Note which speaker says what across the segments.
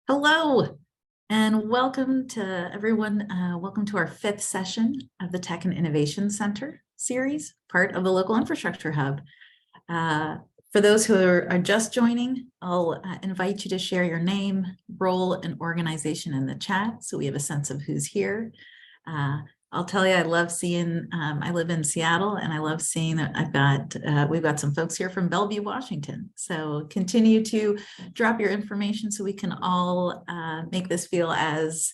Speaker 1: Hello, and welcome to everyone. Welcome to our fifth session of the Tech and Innovation Center series, part of the Local Infrastructure Hub. For those who are just joining, I'll invite you to share your name, role, and organization in the chat so we have a sense of who's here. I'll tell you, I love seeing, I live in Seattle, and I love seeing that we've got some folks here from Bellevue, Washington. So continue to drop your information so we can all make this feel as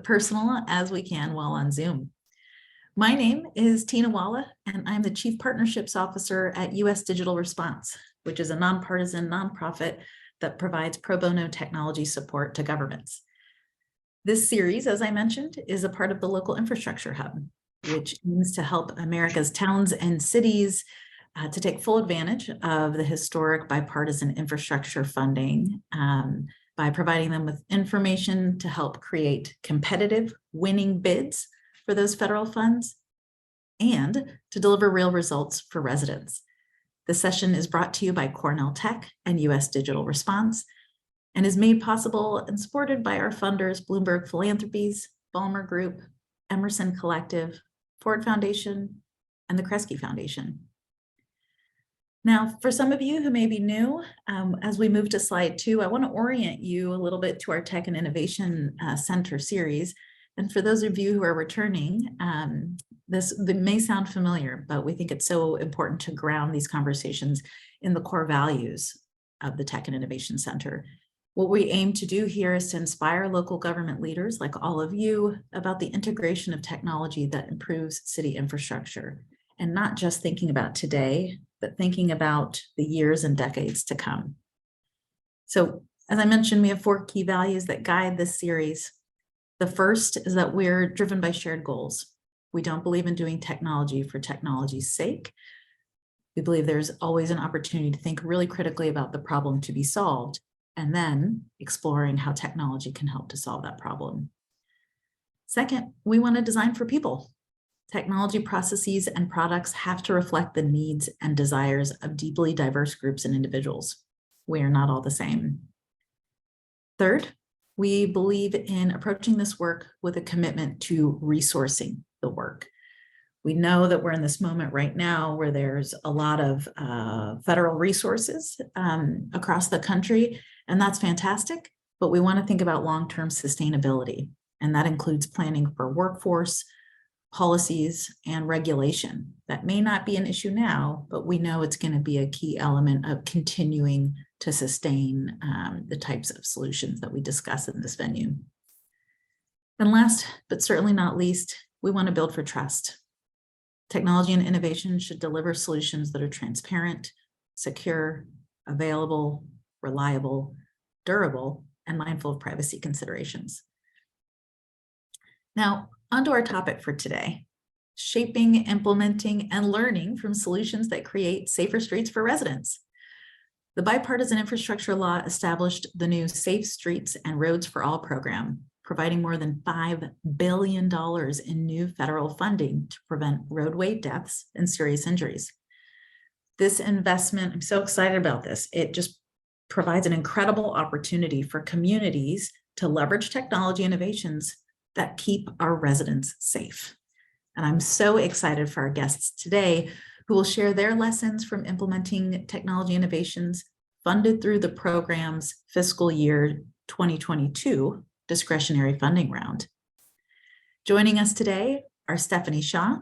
Speaker 1: personal as we can while on Zoom. My name is Tina Walla, and I'm the Chief Partnerships Officer at US Digital Response, which is a nonpartisan nonprofit that provides pro bono technology support to governments. This series, as I mentioned, is a part of the Local Infrastructure Hub, which aims to help America's towns and cities to take full advantage of the historic bipartisan infrastructure funding by providing them with information to help create competitive, winning bids for those federal funds and to deliver real results for residents. The session is brought to you by Cornell Tech and US Digital Response, and is made possible and supported by our funders, Bloomberg Philanthropies, Ballmer Group, Emerson Collective, Ford Foundation, and the Kresge Foundation. Now, for some of you who may be new, as we move to slide 2, I want to orient you a little bit to our Tech and Innovation Center series. And for those of you who are returning, this may sound familiar, but we think it's so important to ground these conversations in the core values of the Tech and Innovation Center. What we aim to do here is to inspire local government leaders like all of you about the integration of technology that improves city infrastructure, and not just thinking about today, but thinking about the years and decades to come. So, as I mentioned, we have 4 key values that guide this series. The first is that we're driven by shared goals. We don't believe in doing technology for technology's sake. We believe there's always an opportunity to think really critically about the problem to be solved, and then exploring how technology can help to solve that problem. Second, we want to design for people. Technology processes and products have to reflect the needs and desires of deeply diverse groups and individuals. We are not all the same. Third, we believe in approaching this work with a commitment to resourcing the work. We know that we're in this moment right now where there's a lot of federal resources across the country, and that's fantastic, but we want to think about long-term sustainability, and that includes planning for workforce, policies, and regulation. That may not be an issue now, but we know it's going to be a key element of continuing to sustain the types of solutions that we discuss in this venue. And last, but certainly not least, we want to build for trust. Technology and innovation should deliver solutions that are transparent, secure, available, reliable, durable, and mindful of privacy considerations. Now, onto our topic for today: shaping, implementing, and learning from solutions that create safer streets for residents. The bipartisan infrastructure law established the new Safe Streets and Roads for All program, providing more than $5 billion in new federal funding to prevent roadway deaths and serious injuries. This investment, I'm so excited about this. It just provides an incredible opportunity for communities to leverage technology innovations that keep our residents safe. And I'm so excited for our guests today who will share their lessons from implementing technology innovations funded through the program's fiscal year 2022 discretionary funding round. Joining us today are Stephanie Shaw,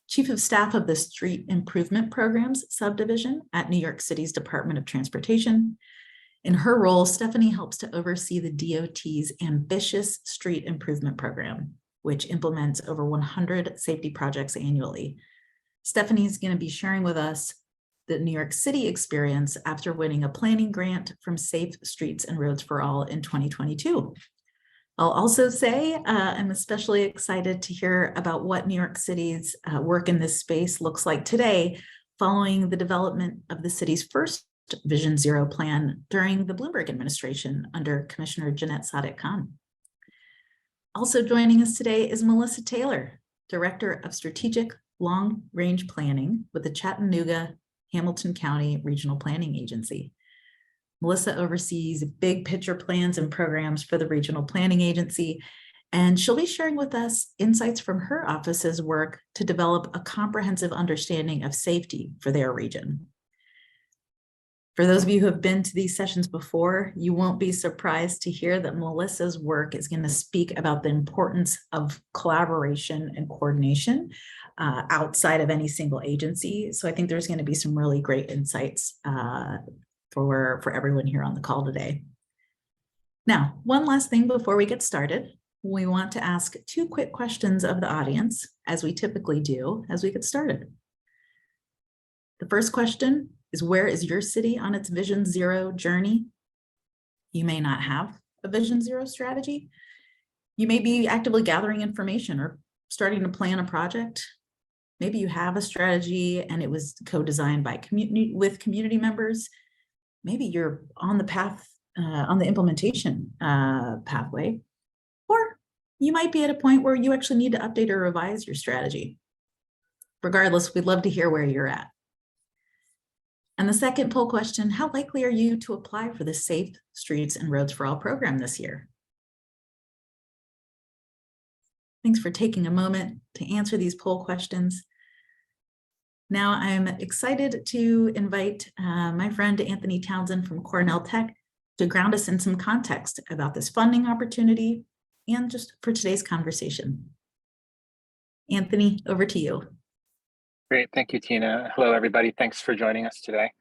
Speaker 1: Chief of Staff of the Street Improvement Programs Subdivision at New York City's Department of Transportation. In her role, Stephanie helps to oversee the DOT's ambitious street improvement program, which implements over 100 safety projects annually. Stephanie is going to be sharing with us the New York City experience after winning a planning grant from Safe Streets and Roads for All in 2022. I'll also say I'm especially excited to hear about what New York City's work in this space looks like today, following the development of the city's first Vision Zero plan during the Bloomberg administration under Commissioner Jeanette Sadik-Khan. Also joining us today is Melissa Taylor, Director of Strategic Long-Range Planning with the Chattanooga Hamilton County Regional Planning Agency. Melissa oversees big picture plans and programs for the Regional Planning Agency, and she'll be sharing with us insights from her office's work to develop a comprehensive understanding of safety for their region. For those of you who have been to these sessions before, you won't be surprised to hear that Melissa's work is going to speak about the importance of collaboration and coordination outside of any single agency. So I think there's going to be some really great insights for everyone here on the call today. Now, one last thing before we get started. We want to ask 2 quick questions of the audience, as we typically do, as we get started. The first question is, where is your city on its Vision Zero journey? You may not have a Vision Zero strategy. You may be actively gathering information or starting to plan a project. Maybe you have a strategy and it was co-designed by community members. Maybe you're on the path, on the implementation pathway. Or you might be at a point where you actually need to update or revise your strategy. Regardless, we'd love to hear where you're at. And the second poll question, how likely are you to apply for the Safe Streets and Roads for All program this year? Thanks for taking a moment to answer these poll questions. Now I'm excited to invite my friend Anthony Townsend from Cornell Tech to ground us in some context about this funding opportunity and just for today's conversation. Anthony, over to you.
Speaker 2: Great, thank you, Tina. Hello, everybody. Thanks for joining us today.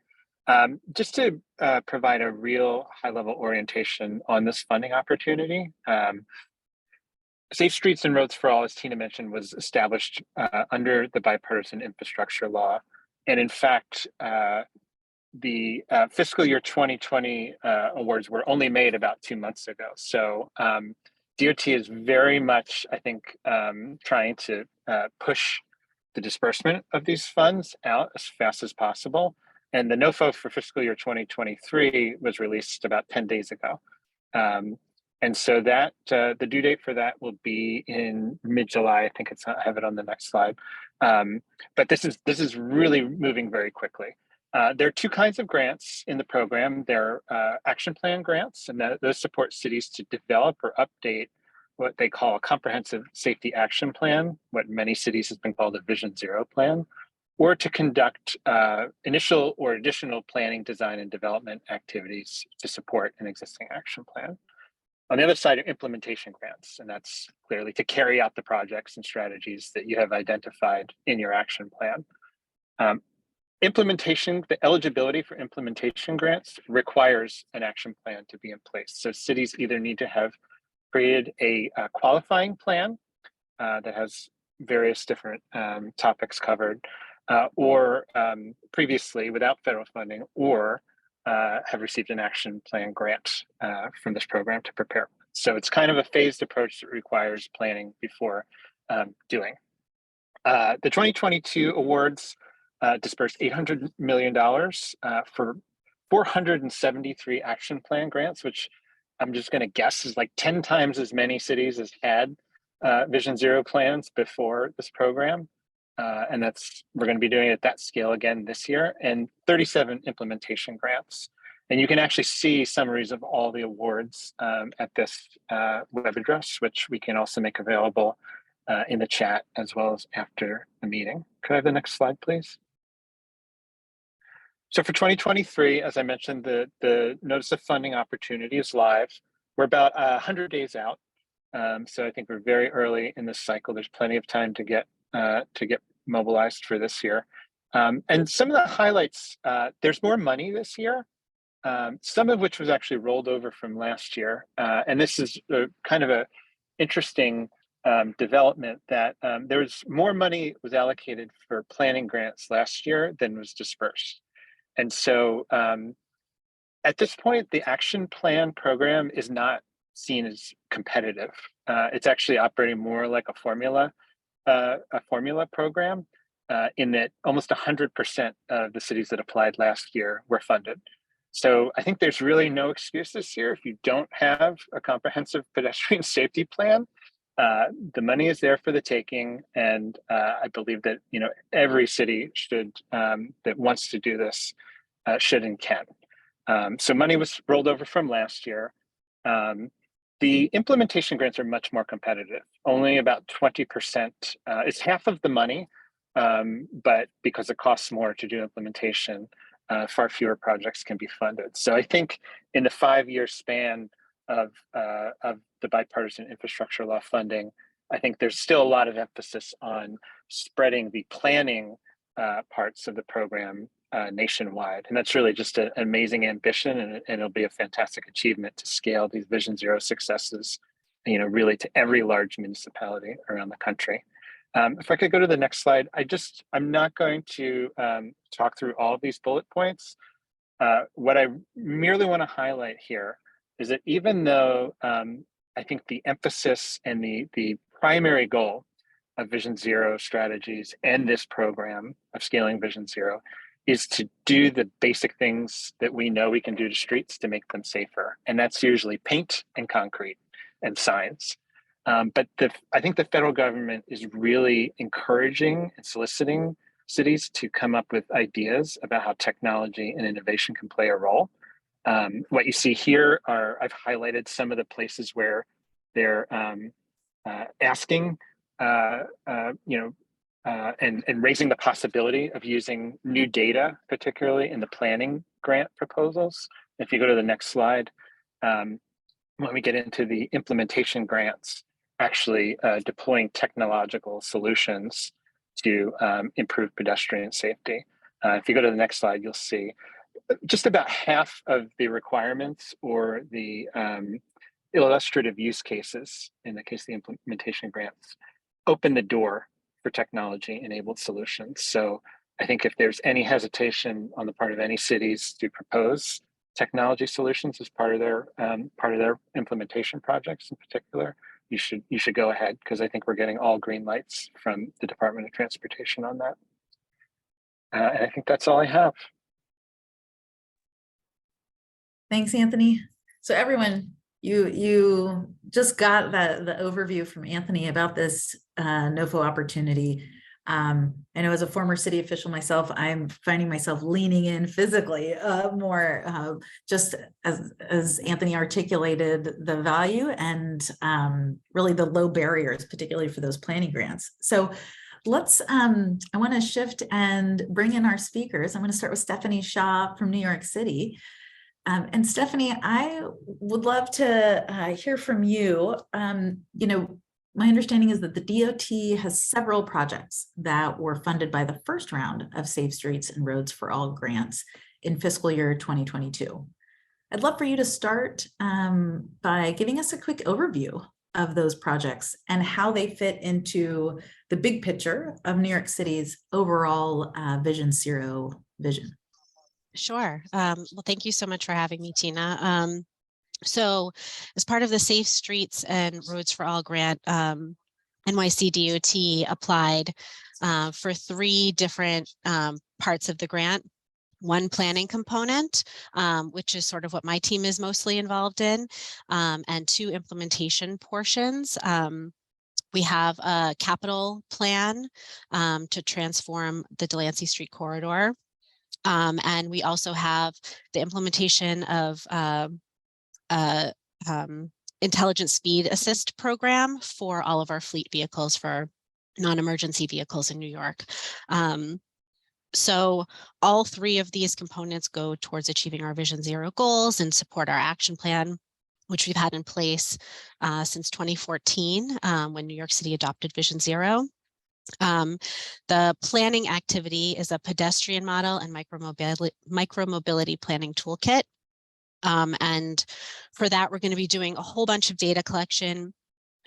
Speaker 2: Just to provide a real high-level orientation on this funding opportunity, Safe Streets and Roads for All, as Tina mentioned, was established under the bipartisan infrastructure law. And in fact, the fiscal year 2020 awards were only made about 2 months ago. So DOT is very much, I think, trying to push the disbursement of these funds out as fast as possible. And the NOFO for fiscal year 2023 was released about 10 days ago. And so that the due date for that will be in mid-July. I think I have it on the next slide. But this is really moving very quickly. There are 2 kinds of grants in the program. There are action plan grants, and those support cities to develop or update what they call a comprehensive safety action plan, what many cities has been called a Vision Zero plan, or to conduct initial or additional planning, design, and development activities to support an existing action plan. On the other side are implementation grants, and that's clearly to carry out the projects and strategies that you have identified in your action plan. The eligibility for implementation grants requires an action plan to be in place. So cities either need to have created a qualifying plan that has various different topics covered, or previously without federal funding, or have received an action plan grant from this program to prepare. So it's kind of a phased approach that requires planning before doing. The 2022 awards dispersed $800 million for 473 action plan grants, which I'm just going to guess is like 10 times as many cities as had Vision Zero plans before this program. And we're going to be doing it at that scale again this year, and 37 implementation grants. And you can actually see summaries of all the awards at this web address, which we can also make available in the chat as well as after the meeting. Could I have the next slide, please? So for 2023, as I mentioned, the Notice of Funding opportunity is live. We're about 100 days out. So I think we're very early in this cycle. There's plenty of time to get mobilized for this year. And some of the highlights, there's more money this year, some of which was actually rolled over from last year. And this is kind of a interesting development that there's more money was allocated for planning grants last year than was dispersed. And so at this point, the action plan program is not seen as competitive. It's actually operating more like a formula program in that almost 100% of the cities that applied last year were funded. So I think there's really no excuse this year if you don't have a comprehensive pedestrian safety plan. The money is there for the taking, and I believe that every city should that wants to do this should and can. So money was rolled over from last year. The implementation grants are much more competitive. Only about 20%. It's half of the money, but because it costs more to do implementation, far fewer projects can be funded. So I think in the 5-year span of the bipartisan infrastructure law funding, I think there's still a lot of emphasis on spreading the planning parts of the program nationwide. And that's really just an amazing ambition, and it'll be a fantastic achievement to scale these Vision Zero successes, really to every large municipality around the country. If I could go to the next slide, I'm not going to talk through all of these bullet points. What I merely want to highlight here is that even though I think the emphasis and the primary goal of Vision Zero strategies and this program of scaling Vision Zero is to do the basic things that we know we can do to streets to make them safer. And that's usually paint and concrete and signs. But I think the federal government is really encouraging and soliciting cities to come up with ideas about how technology and innovation can play a role. What you see here I've highlighted some of the places where they're asking, and raising the possibility of using new data, particularly in the planning grant proposals. If you go to the next slide, when we get into the implementation grants, actually deploying technological solutions to improve pedestrian safety. If you go to the next slide, you'll see just about half of the requirements or the illustrative use cases, in the case of the implementation grants, open the door for technology-enabled solutions. So I think if there's any hesitation on the part of any cities to propose technology solutions as part of their implementation projects in particular, you should go ahead, because I think we're getting all green lights from the Department of Transportation on that. And I think that's all I have.
Speaker 1: Thanks, Anthony. So everyone, you just got the overview from Anthony about this NOFO opportunity. I know as a former city official myself, I'm finding myself leaning in physically more, just as Anthony articulated the value and really the low barriers, particularly for those planning grants. So let's, I want to shift and bring in our speakers. I'm going to start with Stephanie Shaw from New York City. And Stephanie, I would love to hear from you. My understanding is that the DOT has several projects that were funded by the first round of Safe Streets and Roads for All grants in fiscal year 2022. I'd love for you to start by giving us a quick overview of those projects and how they fit into the big picture of New York City's overall Vision Zero vision.
Speaker 3: Sure. Well, thank you so much for having me, Tina. So as part of the Safe Streets and Roads for All grant, NYC DOT applied for 3 different parts of the grant. One planning component, which is sort of what my team is mostly involved in, and 2 implementation portions. We have a capital plan to transform the Delancey Street corridor. And we also have the implementation of intelligent speed assist program for all of our fleet vehicles, for non-emergency vehicles in New York. So all 3 of these components go towards achieving our Vision Zero goals and support our action plan, which we've had in place since 2014, when New York City adopted Vision Zero. The planning activity is a pedestrian model and micromobility planning toolkit. And for that, we're going to be doing a whole bunch of data collection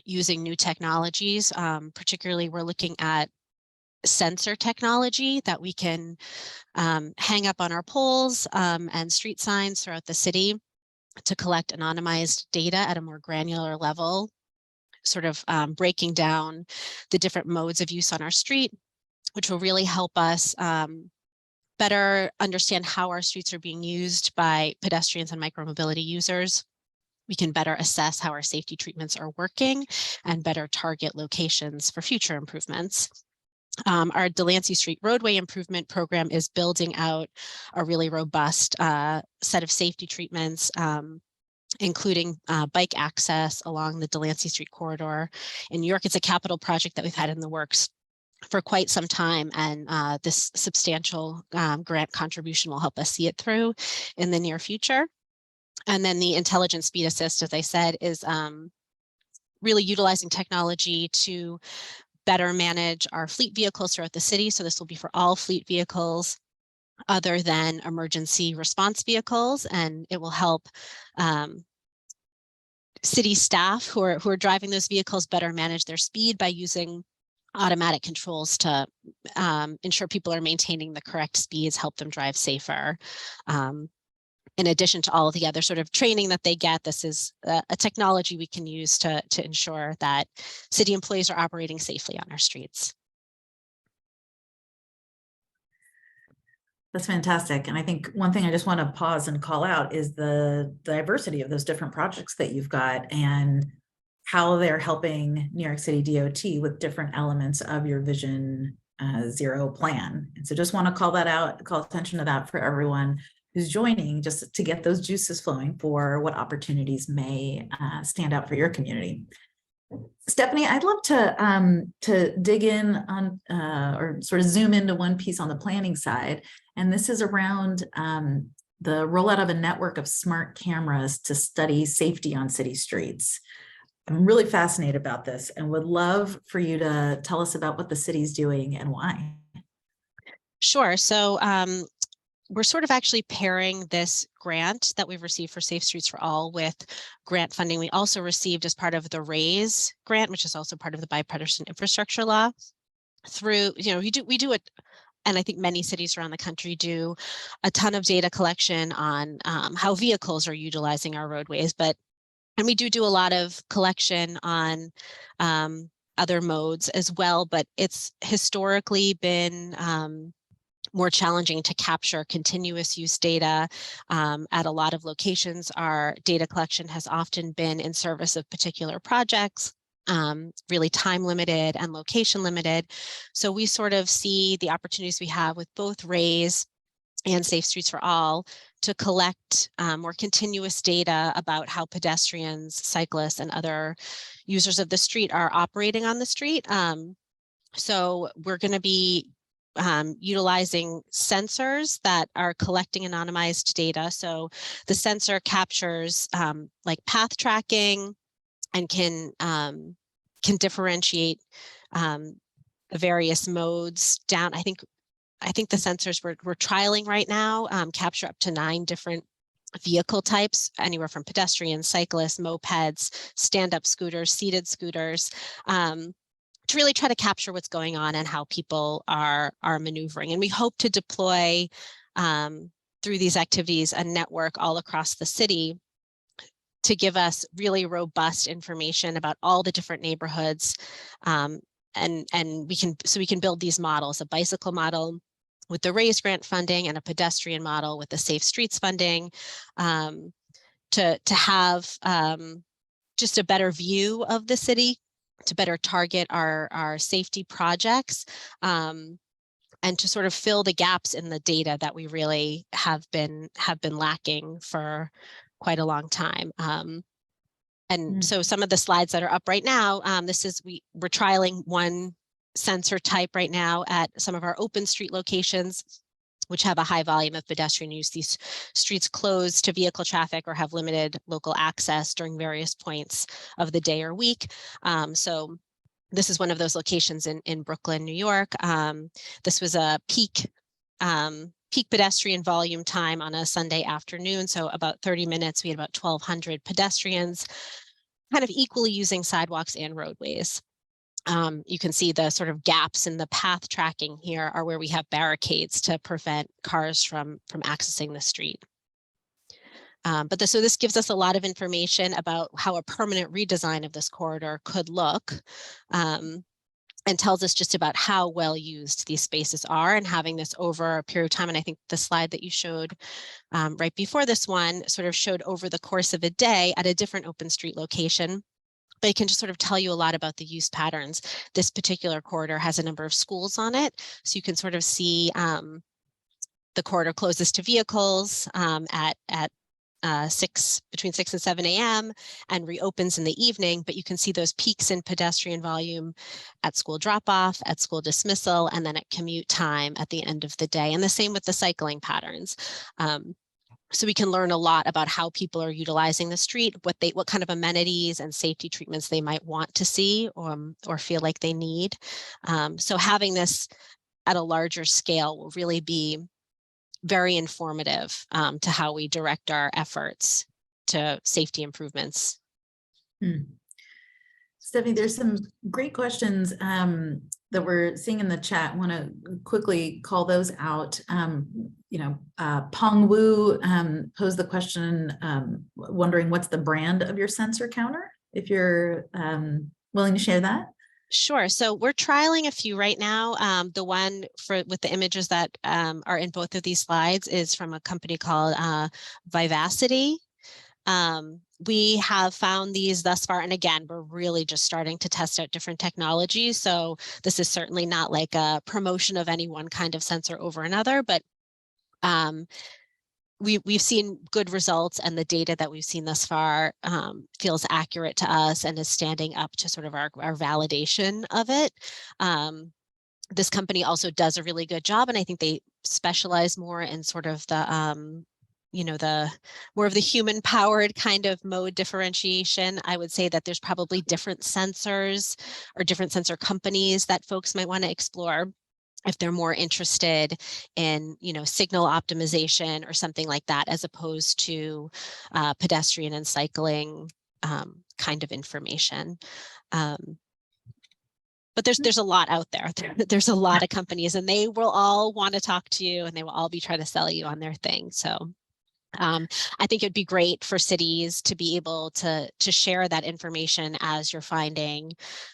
Speaker 3: using new technologies. Particularly, we're looking at sensor technology that we can hang up on our poles and street signs throughout the city to collect anonymized data at a more granular level, sort of breaking down the different modes of use on our street, which will really help us better understand how our streets are being used by pedestrians and micromobility users. We can better assess how our safety treatments are working and better target locations for future improvements. Our Delancey Street roadway improvement program is building out a really robust set of safety treatments, including bike access along the Delancey Street corridor. In New York, it's a capital project that we've had in the works for quite some time, and this substantial grant contribution will help us see it through in the near future. And then the Intelligent Speed Assist, as I said, is really utilizing technology to better manage our fleet vehicles throughout the city. So this will be for all fleet vehicles other than emergency response vehicles, and it will help city staff who are driving those vehicles better manage their speed by using automatic controls to ensure people are maintaining the correct speeds, help them drive safer. In addition to all of the other sort of training that they get, this is a technology we can use to ensure that city employees are operating safely on our streets.
Speaker 1: That's fantastic. And I think one thing I just want to pause and call out is the diversity of those different projects that you've got and how they're helping New York City DOT with different elements of your Vision Zero plan. And so just want to call that out, call attention to that for everyone who's joining, just to get those juices flowing for what opportunities may stand out for your community. Stephanie, I'd love to dig in on or sort of zoom into one piece on the planning side, and this is around the rollout of a network of smart cameras to study safety on city streets. I'm really fascinated about this and would love for you to tell us about what the city's doing and why.
Speaker 3: Sure. So we're sort of actually pairing this grant that we've received for Safe Streets for All with grant funding we also received as part of the RAISE grant, which is also part of the bipartisan infrastructure law. Through, we do it, and I think many cities around the country do a ton of data collection on how vehicles are utilizing our roadways, and we do a lot of collection on other modes as well, but it's historically been more challenging to capture continuous use data at a lot of locations. Our data collection has often been in service of particular projects, really time limited and location limited. So we sort of see the opportunities we have with both RAISE and Safe Streets for All to collect more continuous data about how pedestrians, cyclists, and other users of the street are operating on the street. So we're going to be utilizing sensors that are collecting anonymized data. So the sensor captures like path tracking and can differentiate the various modes down. I think the sensors we're trialing right now capture up to 9 different vehicle types, anywhere from pedestrians, cyclists, mopeds, stand-up scooters, seated scooters, to really try to capture what's going on and how people are maneuvering. And we hope to deploy through these activities a network all across the city to give us really robust information about all the different neighborhoods. And we can build these models, a bicycle model with the RAISE grant funding and a pedestrian model with the Safe Streets funding, to have just a better view of the city, to better target our safety projects, and to sort of fill the gaps in the data that we really have been lacking for quite a long time. So some of the slides that are up right now, we're trialing one sensor type right now at some of our open street locations, which have a high volume of pedestrian use. These streets close to vehicle traffic or have limited local access during various points of the day or week. So this is one of those locations in Brooklyn, New York. This was a peak pedestrian volume time on a Sunday afternoon. So about 30 minutes, we had about 1,200 pedestrians kind of equally using sidewalks and roadways. You can see the sort of gaps in the path tracking here are where we have barricades to prevent cars from accessing the street. So this gives us a lot of information about how a permanent redesign of this corridor could look, and tells us just about how well used these spaces are, and having this over a period of time. And I think the slide that you showed right before this one sort of showed over the course of a day at a different open street location, but it can just sort of tell you a lot about the use patterns. This particular corridor has a number of schools on it, so you can sort of see the corridor closes to vehicles at between 6 and 7 a.m. and reopens in the evening, but you can see those peaks in pedestrian volume at school drop-off, at school dismissal, and then at commute time at the end of the day. And the same with the cycling patterns. So we can learn a lot about how people are utilizing the street, what kind of amenities and safety treatments they might want to see or feel like they need. So having this at a larger scale will really be very informative to how we direct our efforts to safety improvements.
Speaker 1: Stephanie, there's some great questions that we're seeing in the chat. I want to quickly call those out. Pong Wu posed the question, wondering what's the brand of your sensor counter, if you're willing to share that.
Speaker 3: Sure. So we're trialing a few right now. The one with the images that are in both of these slides is from a company called Vivacity. We have found these thus far, and again, we're really just starting to test out different technologies. So this is certainly not like a promotion of any one kind of sensor over another, but we've seen good results, and the data that we've seen thus far feels accurate to us and is standing up to sort of our validation of it. This company also does a really good job, and I think they specialize more in sort of the the more of the human powered kind of mode differentiation. I would say that there's probably different sensors or different sensor companies that folks might want to explore if they're more interested in, signal optimization or something like that, as opposed to pedestrian and cycling kind of information. But there's a lot out there. There's a lot of companies, and they will all want to talk to you, and they will all be trying to sell you on their thing. So I think it'd be great for cities to be able to share that information as you're finding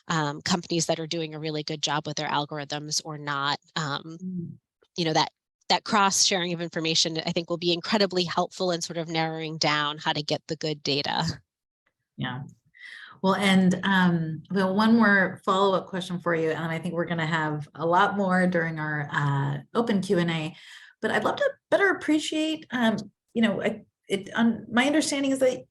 Speaker 3: companies that are doing a really good job with their algorithms or not. That cross sharing of information, I think, will be incredibly helpful in sort of narrowing down how to get the good data.
Speaker 1: Yeah. Well, and one more follow-up question for you, and I think we're going to have a lot more during our open Q&A, but I'd love to better appreciate my understanding is that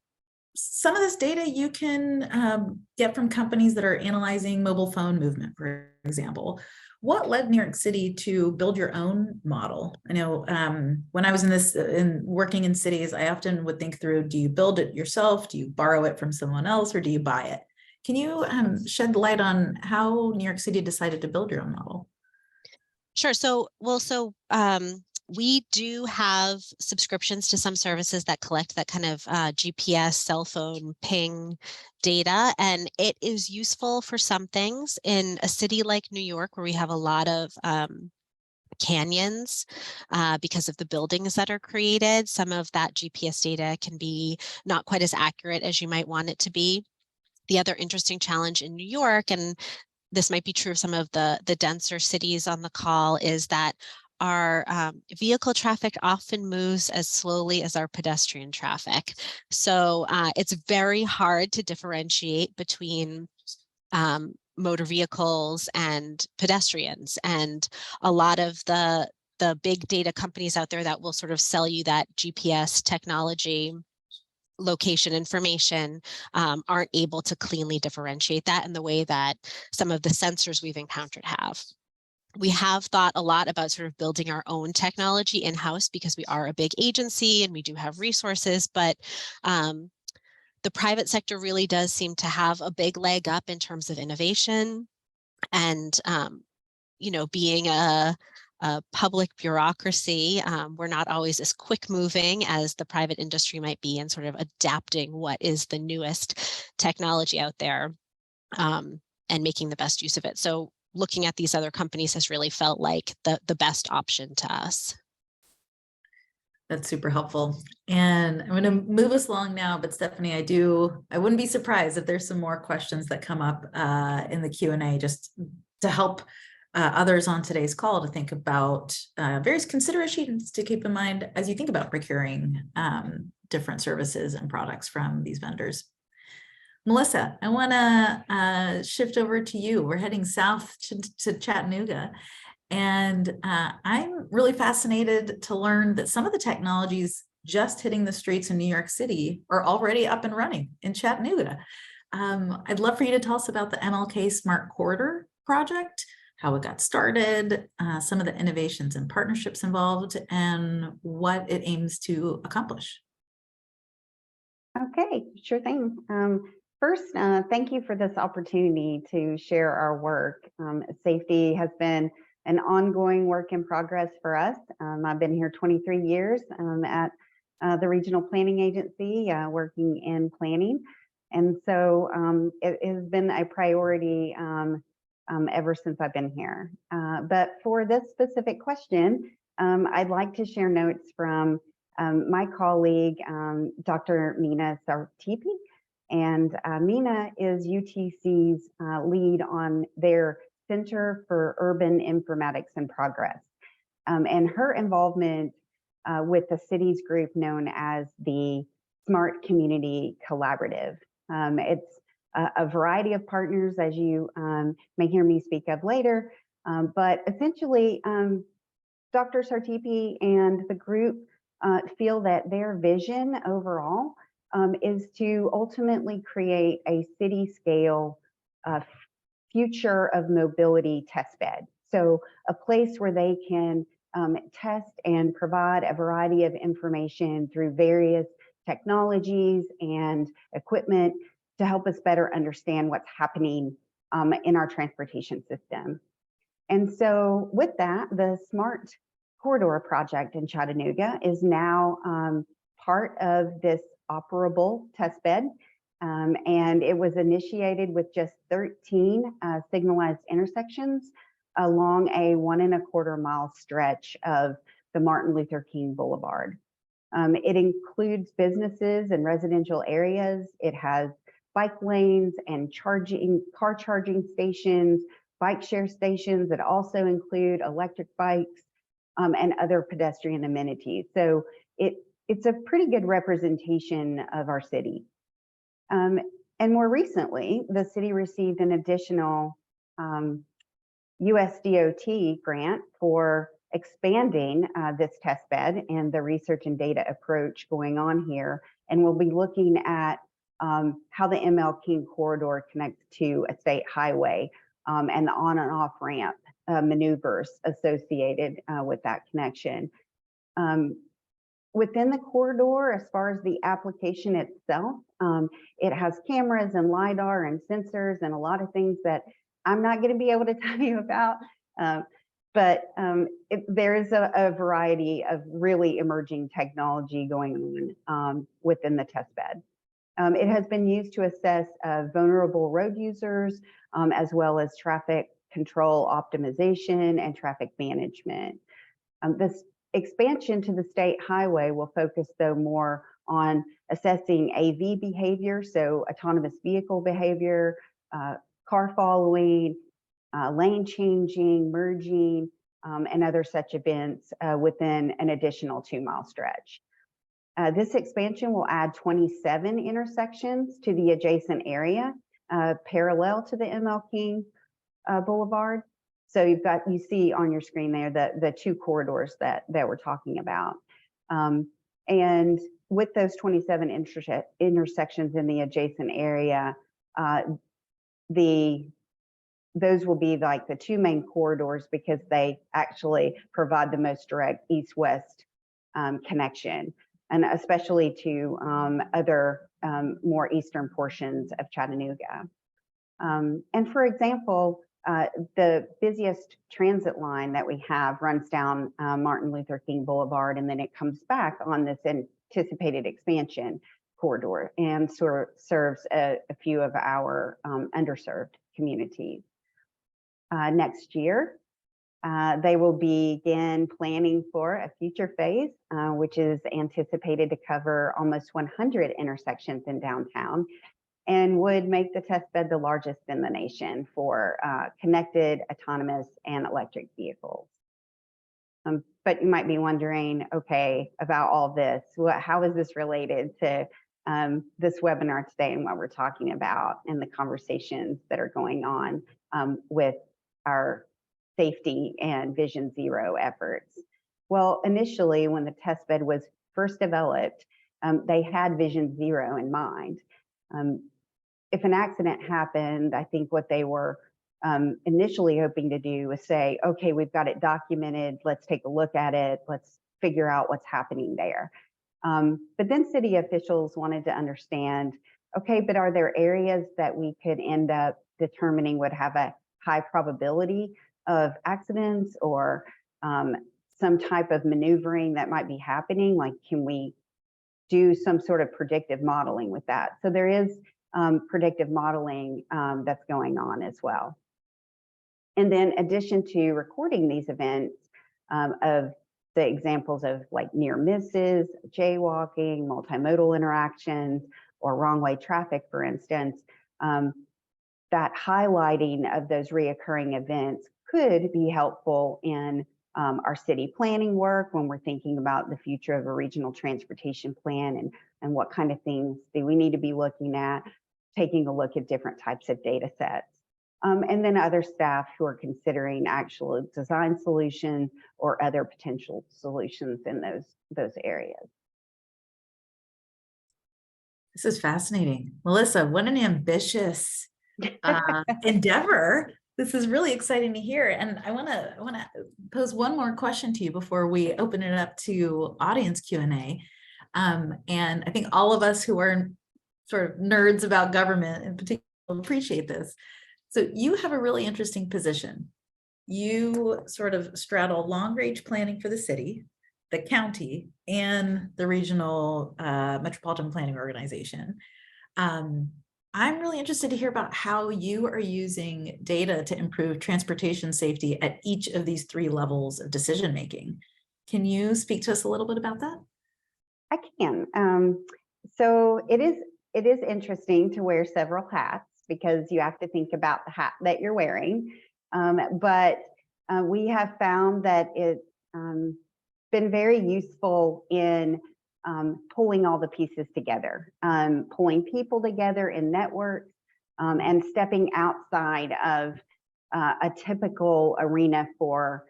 Speaker 1: some of this data you can get from companies that are analyzing mobile phone movement, for example. What led New York City to build your own model? I know when I was in working in cities, I often would think through, do you build it yourself? Do you borrow it from someone else, or do you buy it? Can you shed light on how New York City decided to build your own model?
Speaker 3: Sure. So we do have subscriptions to some services that collect that kind of GPS, cell phone ping data, and it is useful for some things. In a city like New York, where we have a lot of canyons because of the buildings that are created, some of that GPS data can be not quite as accurate as you might want it to be. The other interesting challenge in New York, and this might be true of some of the denser cities on the call, is that our vehicle traffic often moves as slowly as our pedestrian traffic. So it's very hard to differentiate between motor vehicles and pedestrians. And a lot of the big data companies out there that will sort of sell you that GPS technology location information aren't able to cleanly differentiate that in the way that some of the sensors we've encountered have. We have thought a lot about sort of building our own technology in-house because we are a big agency and we do have resources, but the private sector really does seem to have a big leg up in terms of innovation. And, being a public bureaucracy, we're not always as quick moving as the private industry might be in sort of adapting what is the newest technology out there and making the best use of it. So looking at these other companies has really felt like the best option to us.
Speaker 1: That's super helpful. And I'm going to move us along now, but Stephanie, I wouldn't be surprised if there's some more questions that come up in the Q&A, just to help others on today's call to think about various considerations to keep in mind as you think about procuring different services and products from these vendors. Melissa, I want to shift over to you. We're heading south to Chattanooga. And I'm really fascinated to learn that some of the technologies just hitting the streets in New York City are already up and running in Chattanooga. I'd love for you to tell us about the MLK Smart Corridor project, how it got started, some of the innovations and partnerships involved, and what it aims to accomplish.
Speaker 4: Okay, sure thing. First, thank you for this opportunity to share our work. Safety has been an ongoing work in progress for us. I've been here 23 years at the Regional Planning Agency, working in planning. And so it has been a priority ever since I've been here. But for this specific question, I'd like to share notes from my colleague, Dr. Mina Sartipi. And Mina is UTC's lead on their Center for Urban Informatics and Progress. And her involvement with the city's group known as the Smart Community Collaborative. It's a variety of partners, as you may hear me speak of later, but essentially Dr. Sartipi and the group feel that their vision overall is to ultimately create a city scale future of mobility testbed. So a place where they can test and provide a variety of information through various technologies and equipment to help us better understand what's happening in our transportation system. And so with that, the Smart Corridor project in Chattanooga is now part of this operable testbed. And it was initiated with just 13 signalized intersections along a 1.25 mile stretch of the Martin Luther King Boulevard. It includes businesses and residential areas. It has bike lanes and car charging stations, bike share stations that also include electric bikes and other pedestrian amenities. So it's a pretty good representation of our city. And more recently, the city received an additional US DOT grant for expanding this test bed and the research and data approach going on here. And we'll be looking at how the ML King corridor connects to a state highway and the on and off ramp maneuvers associated with that connection. Within the corridor, as far as the application itself, it has cameras and LiDAR and sensors and a lot of things that I'm not going to be able to tell you about. But there is a variety of really emerging technology going on within the testbed. It has been used to assess vulnerable road users, as well as traffic control optimization and traffic management. This expansion to the state highway will focus though more on assessing AV behavior, so autonomous vehicle behavior, car following, lane changing, merging, and other such events within an additional 2-mile stretch. This expansion will add 27 intersections to the adjacent area, parallel to the ML King Boulevard. So you see on your screen there the 2 corridors that we're talking about. And with those 27 intersections in the adjacent area, those will be like the 2 main corridors because they actually provide the most direct east-west connection, and especially to other more eastern portions of Chattanooga. And for example, the busiest transit line that we have runs down Martin Luther King Boulevard, and then it comes back on this anticipated expansion corridor and serves a few of our underserved communities. Next year, they will begin planning for a future phase, which is anticipated to cover almost 100 intersections in downtown, and would make the test bed the largest in the nation for connected, autonomous, and electric vehicles. But you might be wondering, okay, about all this, how is this related to this webinar today and what we're talking about and the conversations that are going on with our safety and Vision Zero efforts. Well, initially, when the test bed was first developed, they had Vision Zero in mind. If an accident happened, I think what they were initially hoping to do was say, okay, we've got it documented, let's take a look at it, let's figure out what's happening there. But then city officials wanted to understand, okay, but are there areas that we could end up determining would have a high probability of accidents or some type of maneuvering that might be happening? Like, can we do some sort of predictive modeling with that? So there is predictive modeling that's going on as well. And then in addition to recording these events of the examples of like near misses, jaywalking, multimodal interactions, or wrong way traffic, for instance, that highlighting of those reoccurring events could be helpful in our city planning work when we're thinking about the future of a regional transportation plan and what kind of things do we need to be looking at, taking a look at different types of data sets. And then other staff who are considering actual design solutions or other potential solutions in those areas.
Speaker 1: This is fascinating. Melissa, what an ambitious endeavor. This is really exciting to hear. And I want to pose one more question to you before we open it up to audience Q&A. And I think all of us who are sort of nerds about government in particular appreciate this. So you have a really interesting position. You sort of straddle long-range planning for the city, the county, and the regional metropolitan planning organization. I'm really interested to hear about how you are using data to improve transportation safety at each of these three levels of decision-making. Can you speak to us a little bit about that?
Speaker 4: I can. So it is interesting to wear several hats because you have to think about the hat that you're wearing. But we have found that it's been very useful in pulling all the pieces together, pulling people together in networks, and stepping outside of a typical arena for,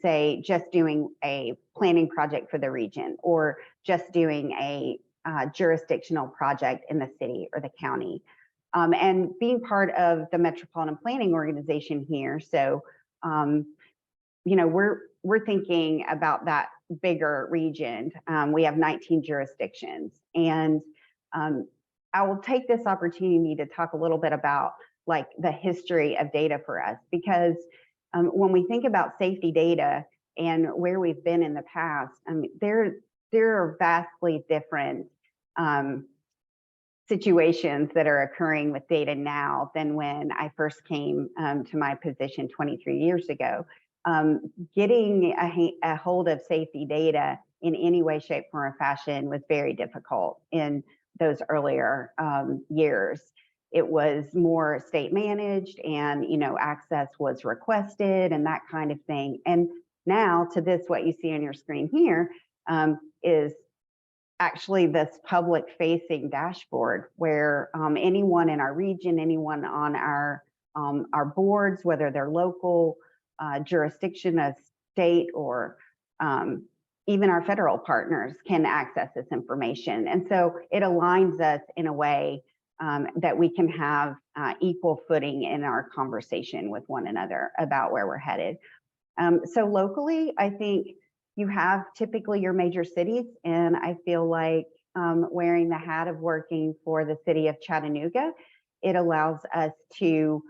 Speaker 4: say, just doing a planning project for the region or just doing a jurisdictional project in the city or the county. And being part of the Metropolitan Planning Organization here. So, you know, we're thinking about that bigger region. We have 19 jurisdictions. And I will take this opportunity to talk a little bit about like the history of data for us, because when we think about safety data and where we've been in the past, there are vastly different situations that are occurring with data now than when I first came to my position 23 years ago. Getting a hold of safety data in any way, shape, form, or fashion was very difficult in those earlier years. It was more state managed and, you know, access was requested and that kind of thing. And now to this, what you see on your screen here is actually this public facing dashboard where anyone in our region, anyone on our boards, whether they're local, jurisdiction, a state, or even our federal partners can access this information. And so it aligns us in a way that we can have equal footing in our conversation with one another about where we're headed. So locally, I think you have typically your major cities, and I feel like wearing the hat of working for the city of Chattanooga, it allows us to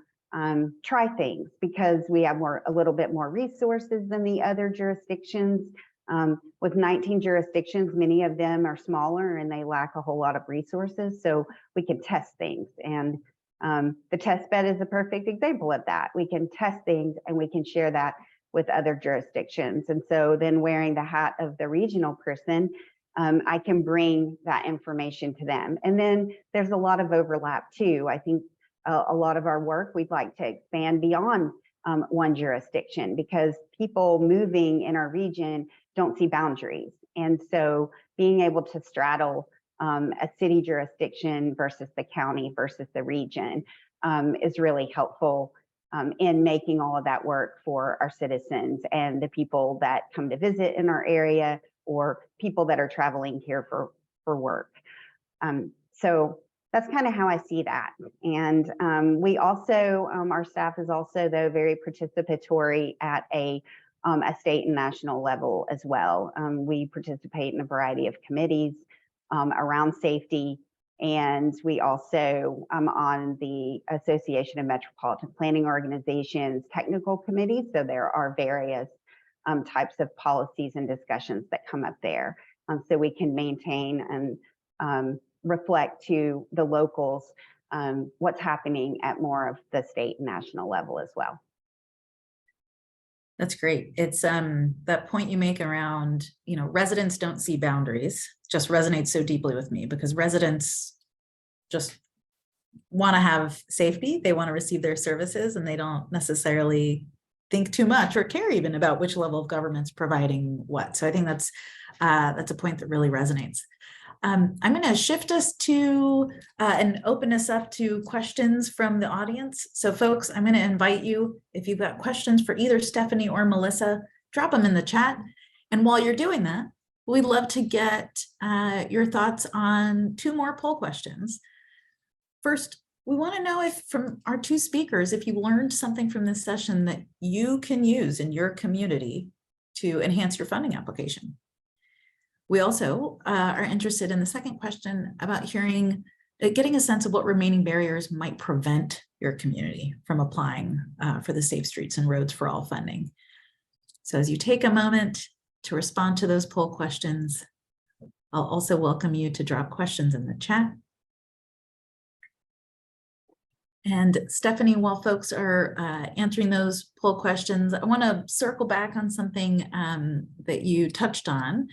Speaker 4: try things because we have a little bit more resources than the other jurisdictions. With 19 jurisdictions, many of them are smaller and they lack a whole lot of resources, so we can test things. And the test bed is a perfect example of that. We can test things and we can share that with other jurisdictions. And so then wearing the hat of the regional person, I can bring that information to them. And then there's a lot of overlap too. I think a lot of our work, we'd like to expand beyond one jurisdiction because people moving in our region don't see boundaries. And so being able to straddle a city jurisdiction versus the county versus the region is really helpful in making all of that work for our citizens and the people that come to visit in our area or people that are traveling here for work. So that's kind of how I see that. And we also, our staff is also though very participatory at a state and national level as well. We participate in a variety of committees around safety. And we also on the Association of Metropolitan Planning Organizations technical committees. So there are various types of policies and discussions that come up there. So we can maintain and reflect to the locals what's happening at more of the state and national level as well.
Speaker 1: That's great. It's that point you make around, you know, residents don't see boundaries just resonates so deeply with me, because residents just want to have safety. They want to receive their services, and they don't necessarily think too much or care even about which level of government's providing what. So I think that's a point that really resonates. I'm going to shift us to and open us up to questions from the audience. So folks, I'm going to invite you, if you've got questions for either Stephanie or Melissa, drop them in the chat. And while you're doing that, we'd love to get your thoughts on 2 more poll questions. First, we want to know if from our 2 speakers, if you learned something from this session that you can use in your community to enhance your funding application. We also are interested in the second question about getting a sense of what remaining barriers might prevent your community from applying for the Safe Streets and Roads for All funding. So as you take a moment to respond to those poll questions, I'll also welcome you to drop questions in the chat. And Stephanie, while folks are answering those poll questions, I want to circle back on something that you touched on.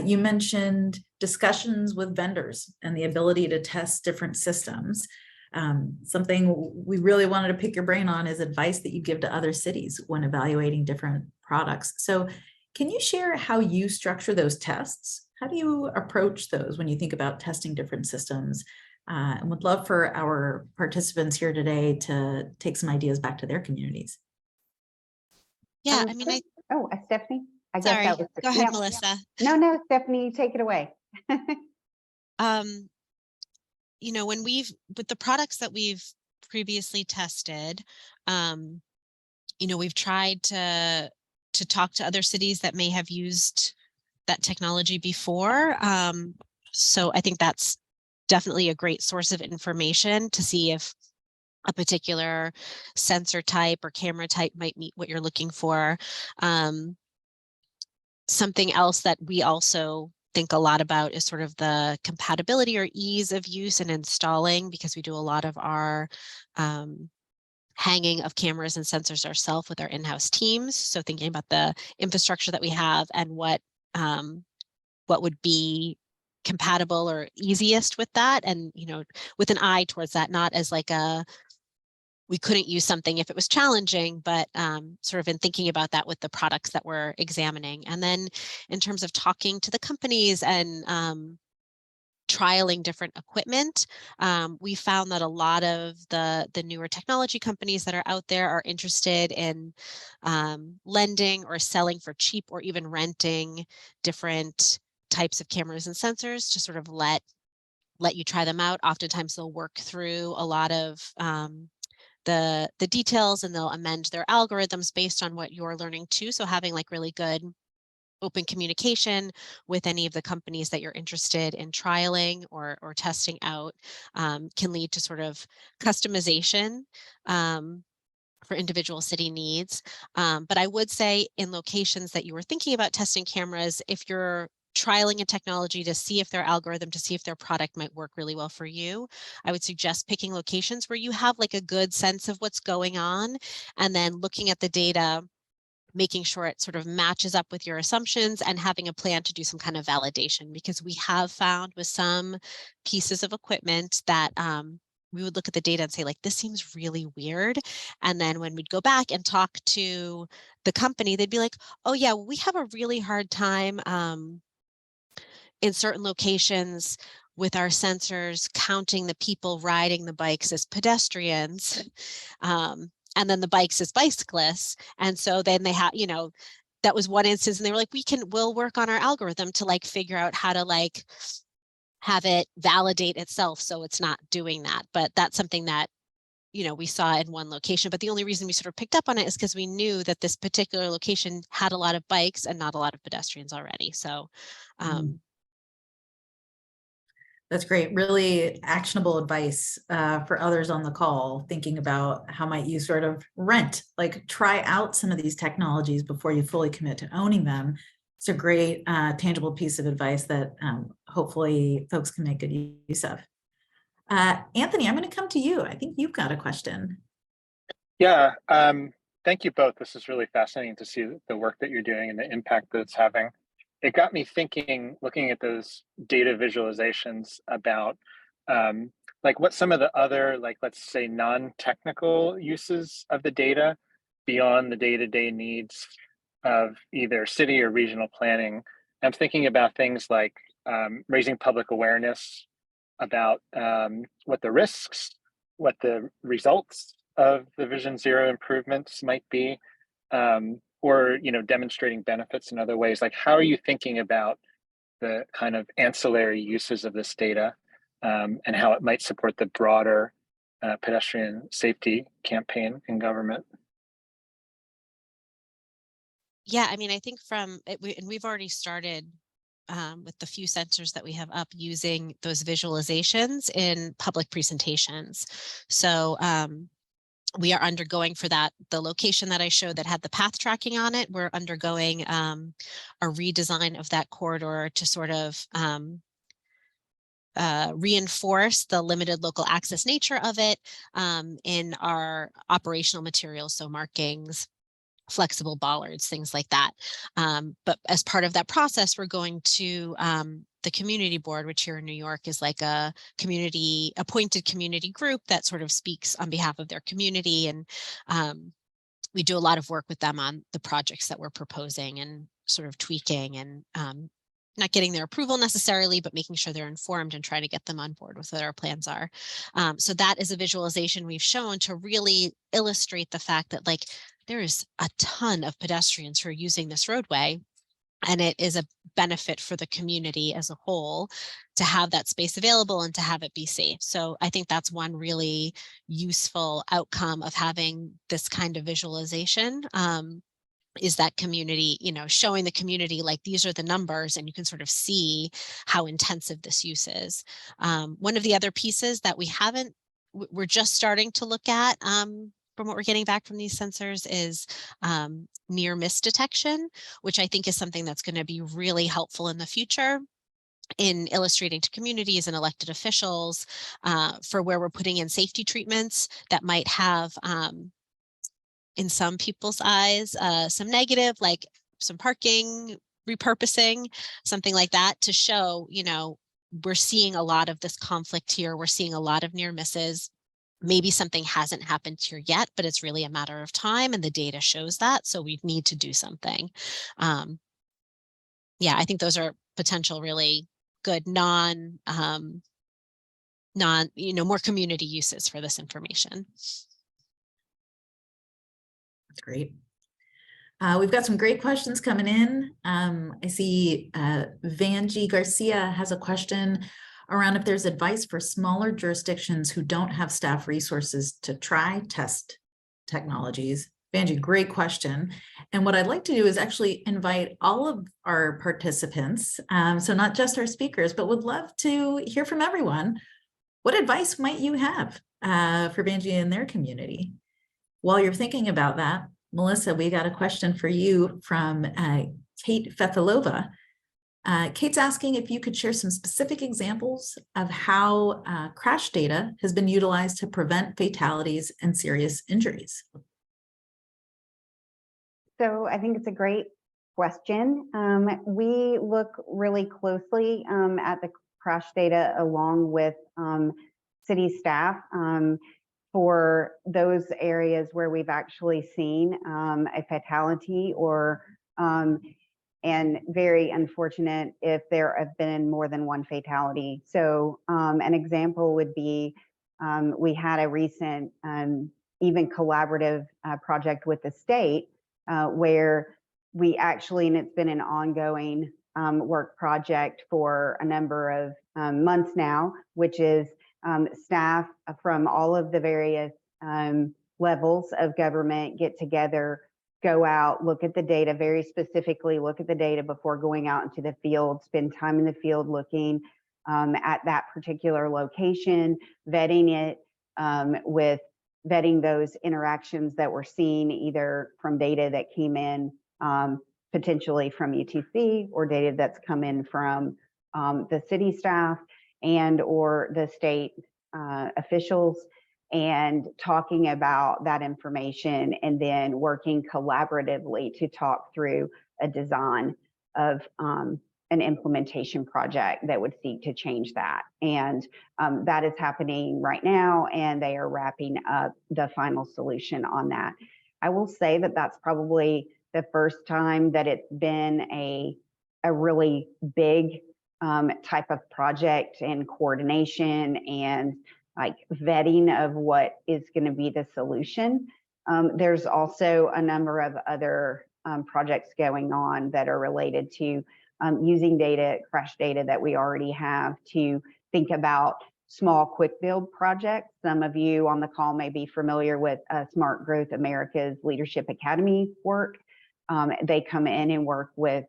Speaker 1: You mentioned discussions with vendors and the ability to test different systems. Something we really wanted to pick your brain on is advice that you give to other cities when evaluating different products. So can you share how you structure those tests? How do you approach those when you think about testing different systems? And would love for our participants here today to take some ideas back to their communities.
Speaker 3: Yeah, I mean,
Speaker 4: Stephanie, I
Speaker 3: sorry,
Speaker 4: guess that was
Speaker 3: go ahead, Melissa.
Speaker 4: No, Stephanie, you take it away.
Speaker 3: You know, with the products that we've previously tested, you know, we've tried to talk to other cities that may have used that technology before. So I think that's definitely a great source of information to see if a particular sensor type or camera type might meet what you're looking for. Something else that we also think a lot about is sort of the compatibility or ease of use and installing, because we do a lot of our hanging of cameras and sensors ourselves with our in-house teams. So thinking about the infrastructure that we have and what would be compatible or easiest with that, and you know, with an eye towards that, not as like we couldn't use something if it was challenging, but sort of in thinking about that with the products that we're examining. And then in terms of talking to the companies and trialing different equipment, we found that a lot of the newer technology companies that are out there are interested in lending or selling for cheap or even renting different types of cameras and sensors to sort of let you try them out. Oftentimes they'll work through a lot of the details, and they'll amend their algorithms based on what you're learning too. So having like really good open communication with any of the companies that you're interested in trialing or testing out can lead to sort of customization for individual city needs. But I would say in locations that you were thinking about testing cameras, if you're trialing a technology to see if their algorithm, to see if their product might work really well for you, I would suggest picking locations where you have like a good sense of what's going on, and then looking at the data, making sure it sort of matches up with your assumptions, and having a plan to do some kind of validation. Because we have found with some pieces of equipment that we would look at the data and say, like, this seems really weird. And then when we'd go back and talk to the company, they'd be like, oh yeah, we have a really hard time in certain locations with our sensors counting the people riding the bikes as pedestrians, and then the bikes as bicyclists. And so then they have, you know, that was one instance, and they were like, we'll work on our algorithm to like figure out how to like have it validate itself so it's not doing that. But that's something that, you know, we saw in one location. But the only reason we sort of picked up on it is because we knew that this particular location had a lot of bikes and not a lot of pedestrians already. So
Speaker 1: that's great. Really actionable advice for others on the call, thinking about how might you sort of like try out some of these technologies before you fully commit to owning them. It's a great tangible piece of advice that hopefully folks can make good use of. Anthony, I'm going to come to you. I think you've got a question.
Speaker 2: Yeah, thank you both. This is really fascinating to see the work that you're doing and the impact that it's having. It got me thinking, looking at those data visualizations about like what some of the other, like, let's say non-technical uses of the data beyond the day-to-day needs of either city or regional planning. I'm thinking about things like raising public awareness about what the risks, what the results of the Vision Zero improvements might be, or, you know, demonstrating benefits in other ways. Like, how are you thinking about the kind of ancillary uses of this data and how it might support the broader pedestrian safety campaign in government?
Speaker 3: yeah, I mean, I think from it, and we've already started with the few sensors that we have up using those visualizations in public presentations. So we are undergoing for that, the location that I showed that had the path tracking on it, we're undergoing a redesign of that corridor to sort of reinforce the limited local access nature of it in our operational materials, so markings, flexible bollards, things like that. But as part of that process, we're going to the community board, which here in New York is like a community appointed community group that sort of speaks on behalf of their community. And we do a lot of work with them on the projects that we're proposing and sort of tweaking and not getting their approval necessarily, but making sure they're informed and trying to get them on board with what our plans are. So that is a visualization we've shown to really illustrate the fact that, like, there is a ton of pedestrians who are using this roadway, and it is a benefit for the community as a whole to have that space available and to have it be safe. So I think that's one really useful outcome of having this kind of visualization. Is that community, you know, showing the community like these are the numbers, and you can sort of see how intensive this use is. One of the other pieces that we're just starting to look at from what we're getting back from these sensors is near miss detection, which I think is something that's going to be really helpful in the future in illustrating to communities and elected officials for where we're putting in safety treatments that might have in some people's eyes, some negative, like some parking, repurposing, something like that, to show, you know, we're seeing a lot of this conflict here. We're seeing a lot of near misses. Maybe something hasn't happened here yet, but it's really a matter of time, and the data shows that. So we need to do something. Yeah, I think those are potential really good more community uses for this information.
Speaker 1: That's great. We've got some great questions coming in. I see Vanjie Garcia has a question around if there's advice for smaller jurisdictions who don't have staff resources to try test technologies. Vanjie, great question. And what I'd like to do is actually invite all of our participants, so not just our speakers, but would love to hear from everyone. What advice might you have for Vanjie and their community? While you're thinking about that, Melissa, we got a question for you from Kate Fethilova. Kate's asking if you could share some specific examples of how crash data has been utilized to prevent fatalities and serious injuries.
Speaker 4: So I think it's a great question. We look really closely at the crash data along with city staff for those areas where we've actually seen a fatality or and very unfortunate if there have been more than one fatality. So an example would be, we had a recent even collaborative project with the state where we actually, and it's been an ongoing work project for a number of months now, which is staff from all of the various levels of government get together, go out, look at the data, very specifically look at the data before going out into the field, spend time in the field looking at that particular location, vetting it with vetting those interactions that we're seeing either from data that came in potentially from UTC or data that's come in from the city staff and or the state officials, and talking about that information and then working collaboratively to talk through a design of an implementation project that would seek to change that. And that is happening right now, and they are wrapping up the final solution on that. I will say that that's probably the first time that it's been a really big type of project and coordination and like vetting of what is going to be the solution. There's also a number of other projects going on that are related to using data, crash data that we already have to think about small quick build projects. Some of you on the call may be familiar with Smart Growth America's Leadership Academy work. They come in and work with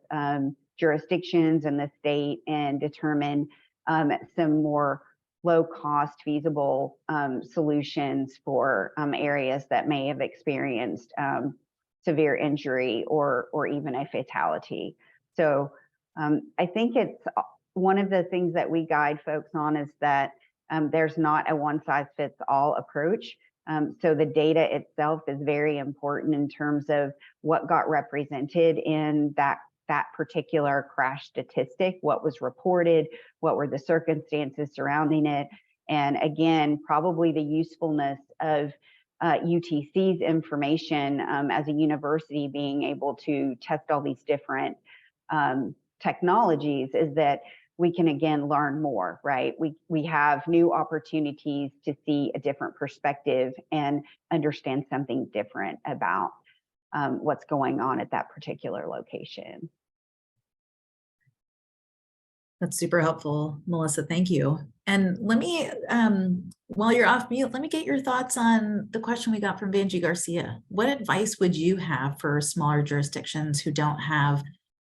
Speaker 4: jurisdictions in the state and determine some more low-cost, feasible solutions for areas that may have experienced severe injury or even a fatality. So I think it's one of the things that we guide folks on is that there's not a one-size-fits-all approach. So the data itself is very important in terms of what got represented in that particular crash statistic, what was reported, what were the circumstances surrounding it. And again, probably the usefulness of UTC's information as a university being able to test all these different technologies is that we can again learn more, right? We have new opportunities to see a different perspective and understand something different about what's going on at that particular location.
Speaker 1: That's super helpful, Melissa. Thank you. And let me, while you're off mute, let me get your thoughts on the question we got from Vanjie Garcia. What advice would you have for smaller jurisdictions who don't have,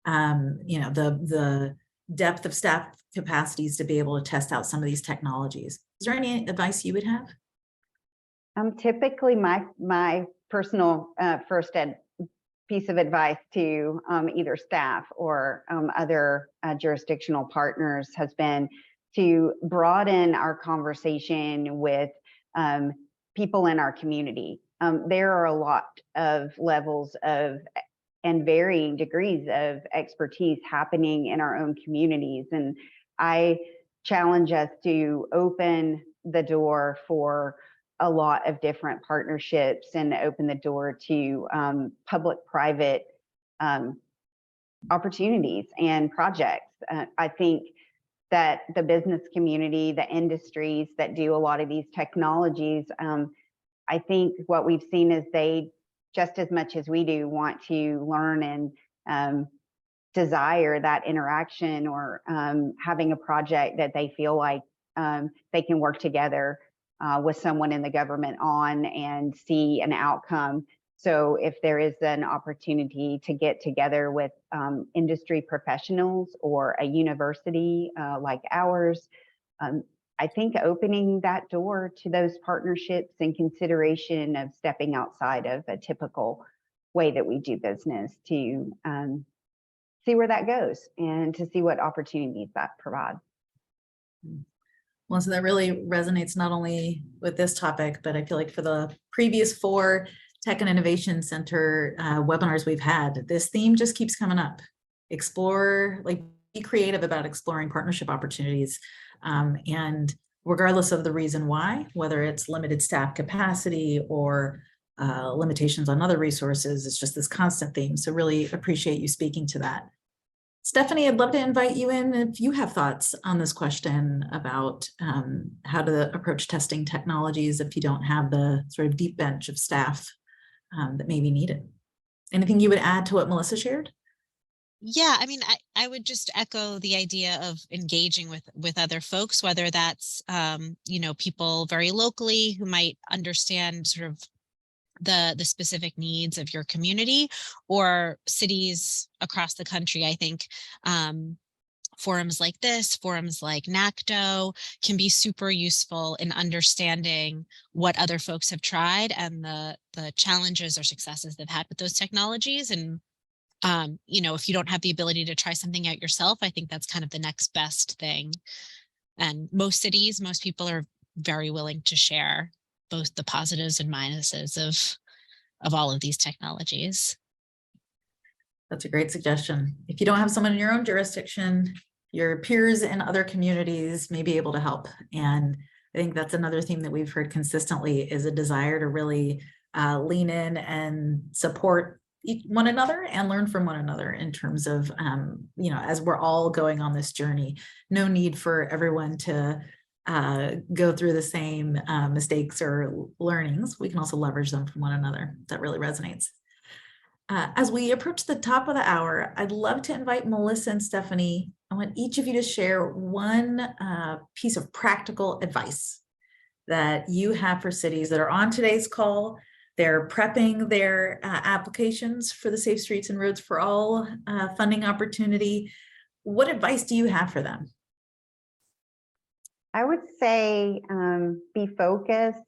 Speaker 1: the depth of staff capacities to be able to test out some of these technologies? Is there any advice you would have?
Speaker 4: Typically, my personal first piece of advice to either staff or other jurisdictional partners has been to broaden our conversation with people in our community. There are a lot of levels of and varying degrees of expertise happening in our own communities. And I challenge us to open the door for a lot of different partnerships and open the door to public-private opportunities and projects. I think that the business community, the industries that do a lot of these technologies, I think what we've seen is they, just as much as we do, want to learn and desire that interaction or having a project that they feel like they can work together with someone in the government on and see an outcome. So if there is an opportunity to get together with industry professionals or a university like ours, I think opening that door to those partnerships and consideration of stepping outside of a typical way that we do business to see where that goes and to see what opportunities that provides.
Speaker 1: Well, so that really resonates not only with this topic, but I feel like for the previous 4 Tech and Innovation Center webinars we've had, this theme just keeps coming up. Explore, like be creative about exploring partnership opportunities. And regardless of the reason why, whether it's limited staff capacity or limitations on other resources, it's just this constant theme. So really appreciate you speaking to that. Stephanie, I'd love to invite you in if you have thoughts on this question about how to approach testing technologies if you don't have the sort of deep bench of staff that may be needed. Anything you would add to what Melissa shared?
Speaker 3: Yeah, I mean, I would just echo the idea of engaging with other folks, whether that's, you know, people very locally who might understand sort of the specific needs of your community, or cities across the country. I think forums like this, forums like NACDO, can be super useful in understanding what other folks have tried and the challenges or successes they've had with those technologies. And you know, if you don't have the ability to try something out yourself, I think that's kind of the next best thing. And most cities, most people are very willing to share both the positives and minuses of all of these technologies.
Speaker 1: That's a great suggestion. If you don't have someone in your own jurisdiction, your peers in other communities may be able to help. And I think that's another theme that we've heard consistently, is a desire to really lean in and support one another and learn from one another in terms of, you know, as we're all going on this journey. No need for everyone to go through the same mistakes or learnings. We can also leverage them from one another. That really resonates. As we approach the top of the hour, I'd love to invite Melissa and Stephanie. I want each of you to share one piece of practical advice that you have for cities that are on today's call. They're prepping their applications for the Safe Streets and Roads for All funding opportunity. What advice do you have for them?
Speaker 4: I would say be focused.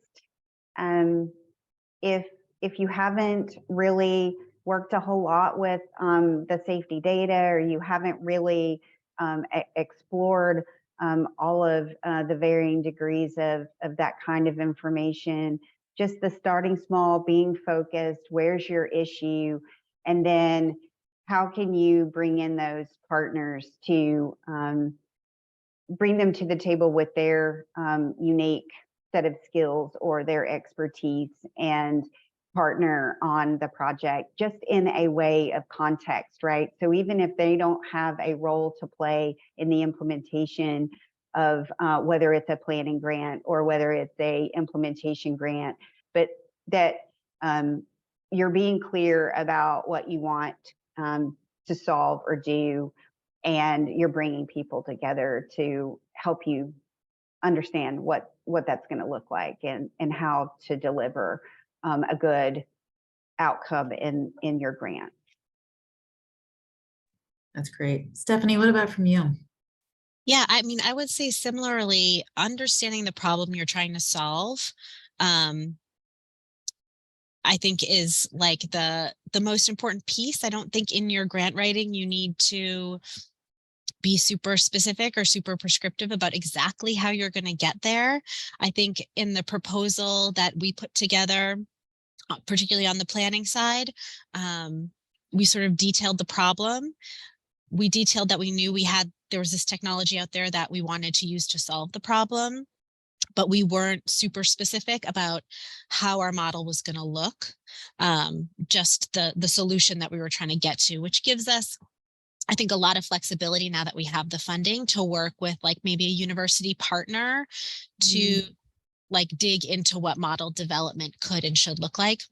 Speaker 4: If you haven't really worked a whole lot with the safety data, or you haven't really explored all of the varying degrees of that kind of information, just the starting small, being focused, where's your issue, and then how can you bring in those partners to bring them to the table with their unique set of skills or their expertise, and partner on the project just in a way of context, right? So even if they don't have a role to play in the implementation of whether it's a planning grant or whether it's a implementation grant, but that you're being clear about what you want to solve or do, and you're bringing people together to help you understand what that's going to look like, and how to deliver a good outcome in your grant. That's
Speaker 1: great. Stephanie, what about from you?
Speaker 3: Yeah, I mean, I would say similarly, understanding the problem you're trying to solve, I think is like the most important piece. I don't think in your grant writing you need to be super specific or super prescriptive about exactly how you're going to get there. I think in the proposal that we put together, particularly on the planning side, we sort of detailed the problem. We detailed that we knew there was this technology out there that we wanted to use to solve the problem, but we weren't super specific about how our model was going to look, just the solution that we were trying to get to, which gives us, I think, a lot of flexibility now that we have the funding to work with like maybe a university partner to like dig into what model development could and should look like,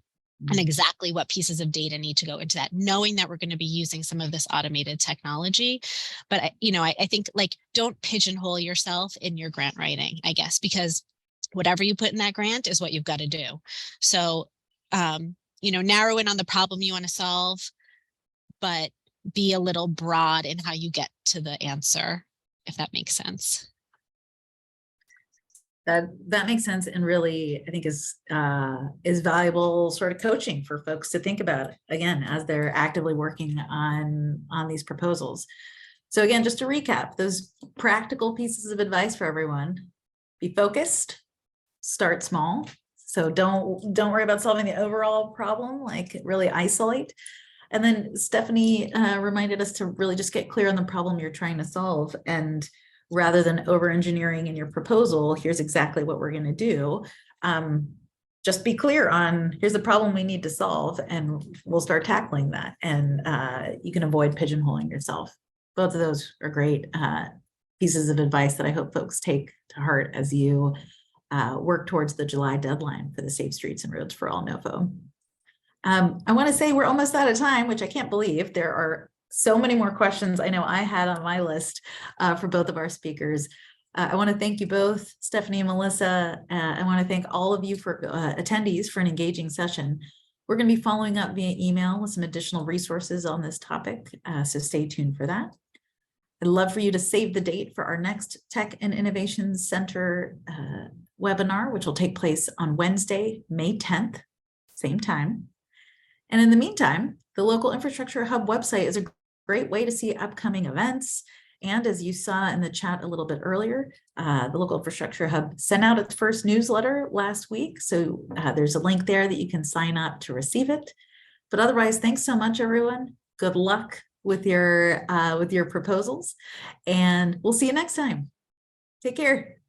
Speaker 3: and exactly what pieces of data need to go into that, knowing that we're going to be using some of this automated technology. But, you know, I think like, don't pigeonhole yourself in your grant writing, I guess, because whatever you put in that grant is what you've got to do. So, you know, narrow in on the problem you want to solve, but be a little broad in how you get to the answer, if that makes sense.
Speaker 1: That makes sense, and really, I think is valuable sort of coaching for folks to think about, again, as they're actively working on these proposals. So again, just to recap, those practical pieces of advice for everyone: be focused, start small. So don't worry about solving the overall problem, like really isolate. And then Stephanie reminded us to really just get clear on the problem you're trying to solve, and rather than over-engineering in your proposal, here's exactly what we're going to do. Just be clear on, here's the problem we need to solve, and we'll start tackling that. And you can avoid pigeonholing yourself. both of those are great pieces of advice that I hope folks take to heart as you work towards the July deadline for the Safe Streets and Roads for All NOFO. I want to say we're almost out of time, which I can't believe. There are so many more questions I know I had on my list for both of our speakers. I want to thank you both, Stephanie and Melissa. I want to thank all of you for attendees for an engaging session. We're going to be following up via email with some additional resources on this topic, so stay tuned for that. I'd love for you to save the date for our next Tech and Innovation Center webinar, which will take place on Wednesday, May 10th, same time. And in the meantime, the Local Infrastructure Hub website is a great way to see upcoming events. And as you saw in the chat a little bit earlier, the Local Infrastructure Hub sent out its first newsletter last week. So there's a link there that you can sign up to receive it. But otherwise, thanks so much, everyone. Good luck with your proposals, and we'll see you next time. Take care.